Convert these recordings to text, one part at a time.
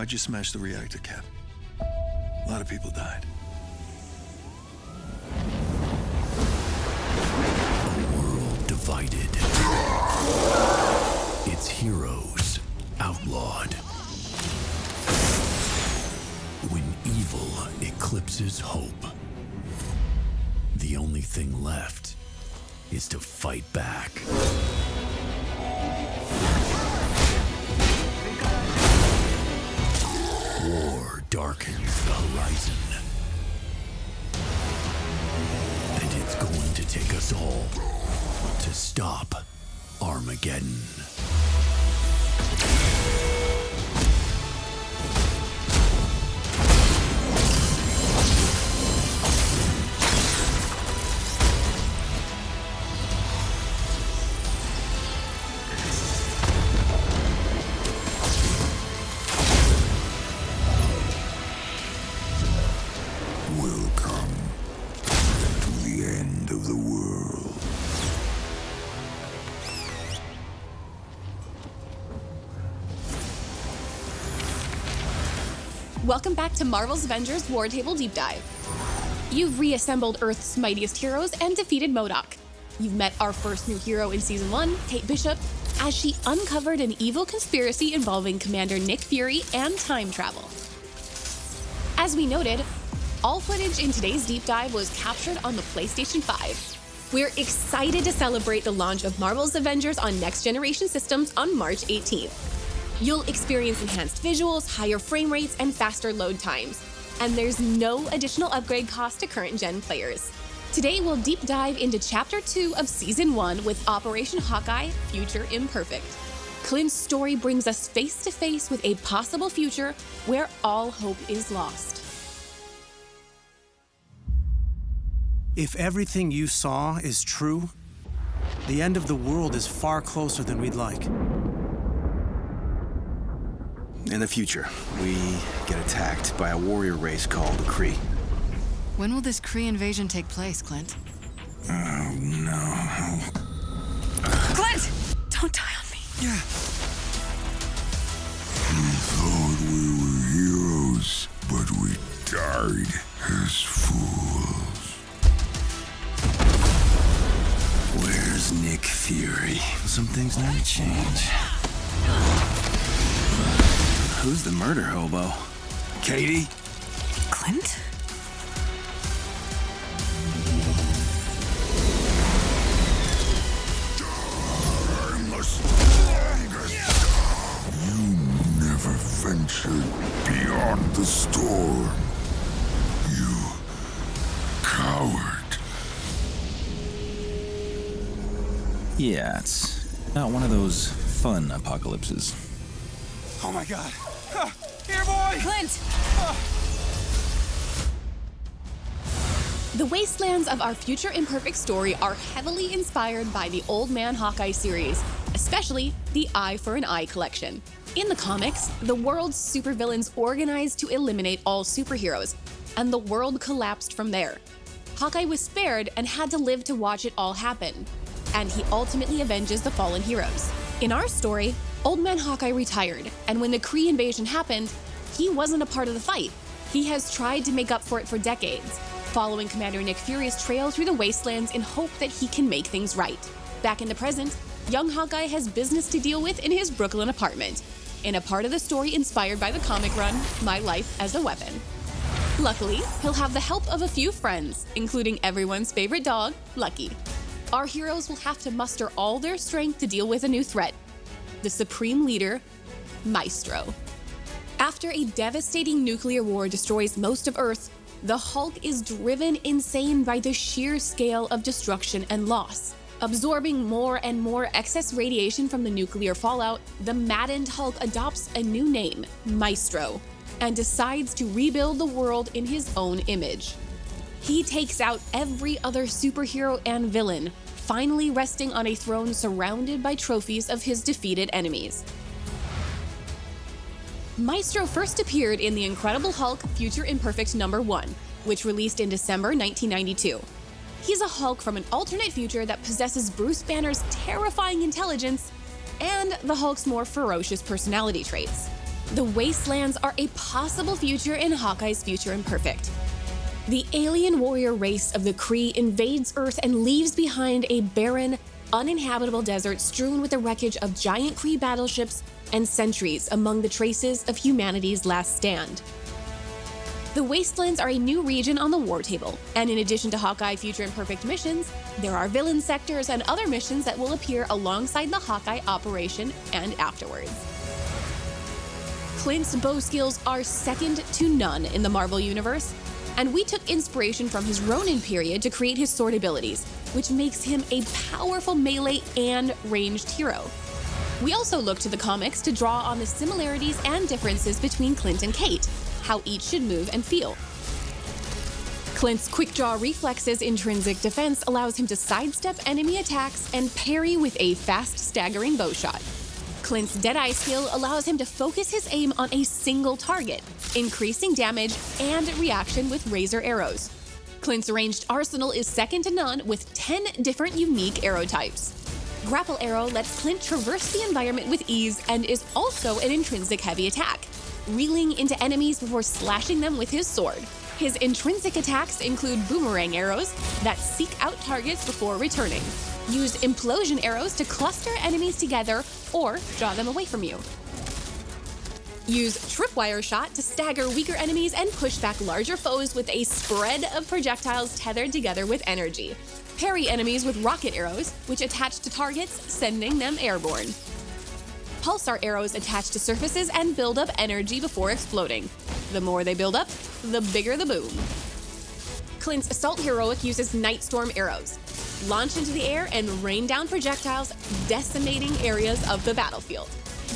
Why'd you smash the reactor cap? A lot of people died. A world divided. Its heroes outlawed. When evil eclipses hope, the only thing left is to fight back. War darkens the horizon. And it's going to take us all to stop Armageddon. Welcome to the end of the world. Welcome back to Marvel's Avengers War Table Deep Dive. You've reassembled Earth's mightiest heroes and defeated MODOK. You've met our first new hero in Season 1, Kate Bishop, as she uncovered an evil conspiracy involving Commander Nick Fury and time travel. As we noted, all footage in today's deep dive was captured on the PlayStation 5. We're excited to celebrate the launch of Marvel's Avengers on next-generation systems on March 18th. You'll experience enhanced visuals, higher frame rates, and faster load times. And there's no additional upgrade cost to current-gen players. Today, we'll deep dive into Chapter 2 of Season 1 with Operation Hawkeye, Future Imperfect. Clint's story brings us face-to-face with a possible future where all hope is lost. If everything you saw is true, the end of the world is far closer than we'd like. In the future, we get attacked by a warrior race called the Kree. When will this Kree invasion take place, Clint? Oh, no. Clint! Don't die on me. Yeah. We thought we were heroes, but we died as fools. Where's Nick Fury? Some things never change. Who's the murder hobo? Katie? Clint? I'm the strongest. You never ventured beyond the storm. You coward. Yeah, it's not one of those fun apocalypses. Oh my God. Here, boy! Clint! The wastelands of our Future Imperfect story are heavily inspired by the Old Man Hawkeye series, especially the Eye for an Eye collection. In the comics, the world's supervillains organized to eliminate all superheroes, and the world collapsed from there. Hawkeye was spared and had to live to watch it all happen, and he ultimately avenges the fallen heroes. In our story, Old Man Hawkeye retired, and when the Kree invasion happened, he wasn't a part of the fight. He has tried to make up for it for decades, following Commander Nick Fury's trail through the wastelands in hope that he can make things right. Back in the present, young Hawkeye has business to deal with in his Brooklyn apartment, in a part of the story inspired by the comic run, My Life as a Weapon. Luckily, he'll have the help of a few friends, including everyone's favorite dog, Lucky. Our heroes will have to muster all their strength to deal with a new threat, the Supreme Leader, Maestro. After a devastating nuclear war destroys most of Earth, the Hulk is driven insane by the sheer scale of destruction and loss. Absorbing more and more excess radiation from the nuclear fallout, the maddened Hulk adopts a new name, Maestro, and decides to rebuild the world in his own image. He takes out every other superhero and villain, finally resting on a throne surrounded by trophies of his defeated enemies. Maestro first appeared in The Incredible Hulk Future Imperfect #1, which released in December 1992. He's a Hulk from an alternate future that possesses Bruce Banner's terrifying intelligence and the Hulk's more ferocious personality traits. The Wastelands are a possible future in Hawkeye's future Imperfect. The alien warrior race of the Kree invades Earth and leaves behind a barren, uninhabitable desert strewn with the wreckage of giant Kree battleships and sentries among the traces of humanity's last stand. The Wastelands are a new region on the war table, and in addition to Hawkeye Future Imperfect missions, there are villain sectors and other missions that will appear alongside the Hawkeye Operation and afterwards. Clint's bow skills are second to none in the Marvel Universe, and we took inspiration from his Ronin period to create his sword abilities, which makes him a powerful melee and ranged hero. We also looked to the comics to draw on the similarities and differences between Clint and Kate, how each should move and feel. Clint's quick draw reflexes' intrinsic defense allows him to sidestep enemy attacks and parry with a fast, staggering bow shot. Clint's Deadeye skill allows him to focus his aim on a single target, increasing damage and reaction with razor arrows. Clint's ranged arsenal is second to none with 10 different unique arrow types. Grapple Arrow lets Clint traverse the environment with ease and is also an intrinsic heavy attack, reeling into enemies before slashing them with his sword. His intrinsic attacks include boomerang arrows that seek out targets before returning. Use implosion arrows to cluster enemies together or draw them away from you. Use tripwire shot to stagger weaker enemies and push back larger foes with a spread of projectiles tethered together with energy. Parry enemies with rocket arrows, which attach to targets, sending them airborne. Pulsar arrows attach to surfaces and build up energy before exploding. The more they build up, the bigger the boom. Clint's Assault Heroic uses Nightstorm arrows. Launch into the air and rain down projectiles, decimating areas of the battlefield.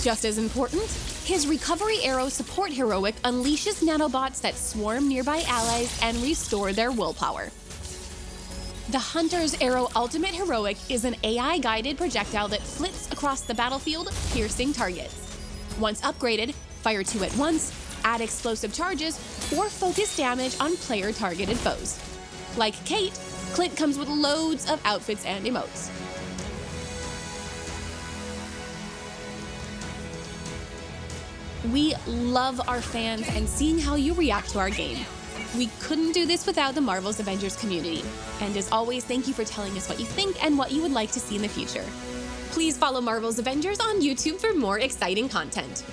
Just as important, his Recovery Arrow Support Heroic unleashes nanobots that swarm nearby allies and restore their willpower. The Hunter's Arrow Ultimate Heroic is an AI-guided projectile that flits across the battlefield, piercing targets. Once upgraded, fire 2 at once, add explosive charges, or focus damage on player-targeted foes. Like Kate, Clint comes with loads of outfits and emotes. We love our fans and seeing how you react to our game. We couldn't do this without the Marvel's Avengers community. And as always, thank you for telling us what you think and what you would like to see in the future. Please follow Marvel's Avengers on YouTube for more exciting content.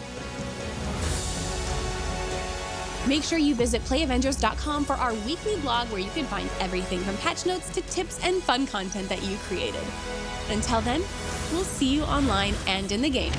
Make sure you visit playavengers.com for our weekly blog where you can find everything from patch notes to tips and fun content that you created. Until then, we'll see you online and in the game.